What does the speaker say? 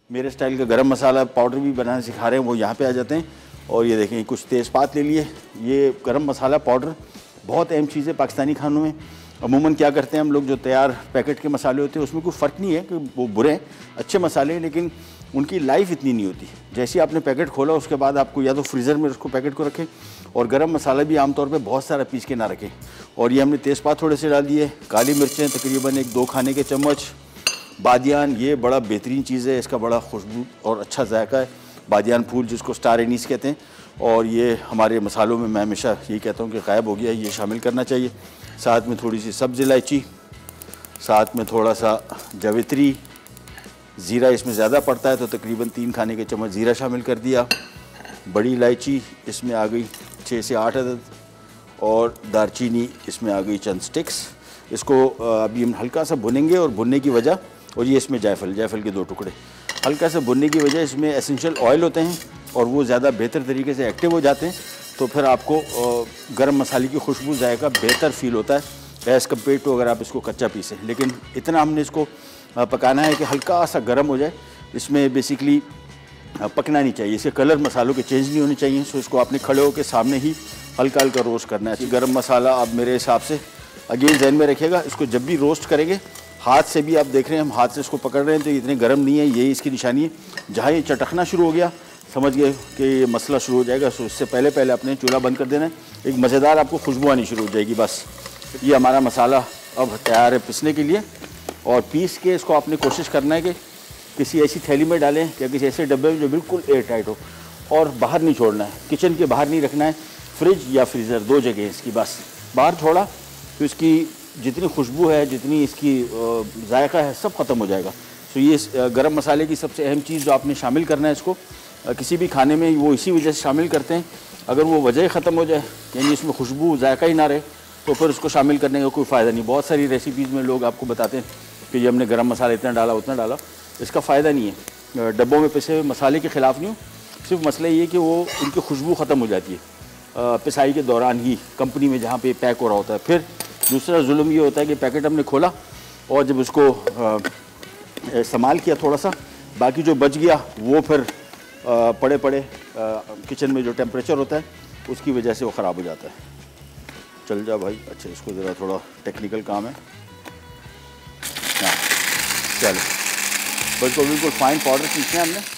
मेरे स्टाइल का गरम मसाला पाउडर भी बनाना सिखा रहे हैं, वो यहाँ पे आ जाते हैं। और ये देखें कुछ तेज़पात ले लिए। ये गरम मसाला पाउडर बहुत अहम चीज़ है पाकिस्तानी खानों में। अमूमन क्या करते हैं हम लोग, जो तैयार पैकेट के मसाले होते हैं उसमें कोई फ़र्क नहीं है कि वो बुरे हैं, अच्छे मसाले हैं, लेकिन उनकी लाइफ इतनी नहीं होती। जैसे ही आपने पैकेट खोला उसके बाद आपको या तो फ्रीज़र में उसको पैकेट को रखें, और गरम मसाला भी आमतौर पे बहुत सारा पीस के ना रखें। और ये हमने तेज़पात थोड़े से डाल दिए, काली मिर्चें तकरीबन 1-2 खाने के चम्मच, बादियान ये बड़ा बेहतरीन चीज़ है, इसका बड़ा खुशबू और अच्छा जायका है, बादियान फूल जिसको स्टार एनीस कहते हैं। और ये हमारे मसालों में मैं हमेशा यही कहता हूँ कि गायब हो गया है, ये शामिल करना चाहिए। साथ में थोड़ी सी सब्ज़ इलायची, साथ में थोड़ा सा जावित्री, ज़ीरा इसमें ज़्यादा पड़ता है तो तकरीबन 3 खाने के चम्मच ज़ीरा शामिल कर दिया। बड़ी इलायची इसमें आ गई 6 से 8 अदद, और दारचीनी इसमें आ गई चंद स्टिक्स। इसको अभी हम हल्का सा भुनेंगे, और भुनने की वजह, और ये इसमें जायफल के 2 टुकड़े, हल्का सा भुनने की वजह इसमें एसेंशियल ऑयल होते हैं और वो ज़्यादा बेहतर तरीके से एक्टिव हो जाते हैं, तो फिर आपको गरम मसाले की खुशबू जायका बेहतर फील होता है एज़ कम्पेयर टू अगर आप इसको कच्चा पीसें। लेकिन इतना हमने इसको पकाना है कि हल्का सा गर्म हो जाए। इसमें बेसिकली पकना नहीं चाहिए, इसके कलर मसालों के चेंज नहीं होने चाहिए। सो इसको आपने खड़े होकर सामने ही हल्का हल्का रोस्ट करना है। गरम मसाला आप मेरे हिसाब से अगेन जहन में रखिएगा, इसको जब भी रोस्ट करेंगे हाथ से भी, आप देख रहे हैं हम हाथ से इसको पकड़ रहे हैं तो इतने गर्म नहीं है, यही इसकी निशानी है। जहाँ ये चटकना शुरू हो गया समझ गए कि ये मसला शुरू हो जाएगा। सो इससे पहले पहले अपने चूल्हा बंद कर देना है। एक मज़ेदार आपको खुशबू आनी शुरू हो जाएगी। बस ये हमारा मसाला अब तैयार है पीसने के लिए, और पीस के इसको आपने कोशिश करना है कि किसी ऐसी थैली में डालें या किसी ऐसे डब्बे में जो बिल्कुल एयर टाइट हो, और बाहर नहीं छोड़ना है, किचन के बाहर नहीं रखना है, फ्रिज या फ्रीज़र 2 जगह इसकी। बस बाहर छोड़ा तो इसकी जितनी खुशबू है, जितनी इसकी जायका है, सब ख़त्म हो जाएगा। तो ये गरम मसाले की सबसे अहम चीज़ जो आपने शामिल करना है इसको किसी भी खाने में, वो इसी वजह से शामिल करते हैं। अगर वो वजह ख़त्म हो जाए, यानी इसमें खुशबू जायका ही ना रहे, तो फिर उसको शामिल करने का कोई फ़ायदा नहीं। बहुत सारी रेसिपीज़ में लोग आपको बताते हैं कि ये हमने गरम मसाला इतना डाला उतना डाला, इसका फ़ायदा नहीं है। डब्बों में पिसे हुए मसाले के ख़िलाफ़ नहीं हूँ, सिर्फ मसला ये है कि वो उनकी खुशबू ख़त्म हो जाती है पिसाई के दौरान ही, कंपनी में जहाँ पे पैक हो रहा होता है। फिर दूसरा जुल्म ये होता है कि पैकेट हमने खोला और जब उसको इस्तेमाल किया थोड़ा सा, बाकी जो बच गया वो फिर पड़े पड़े किचन में जो टेम्परेचर होता है उसकी वजह से वो ख़राब हो जाता है। चल जा भाई, अच्छा इसको ज़रा थोड़ा टेक्निकल काम है। हाँ चलो, बस को बिल्कुल फाइन पाउडर पीसना है हमने।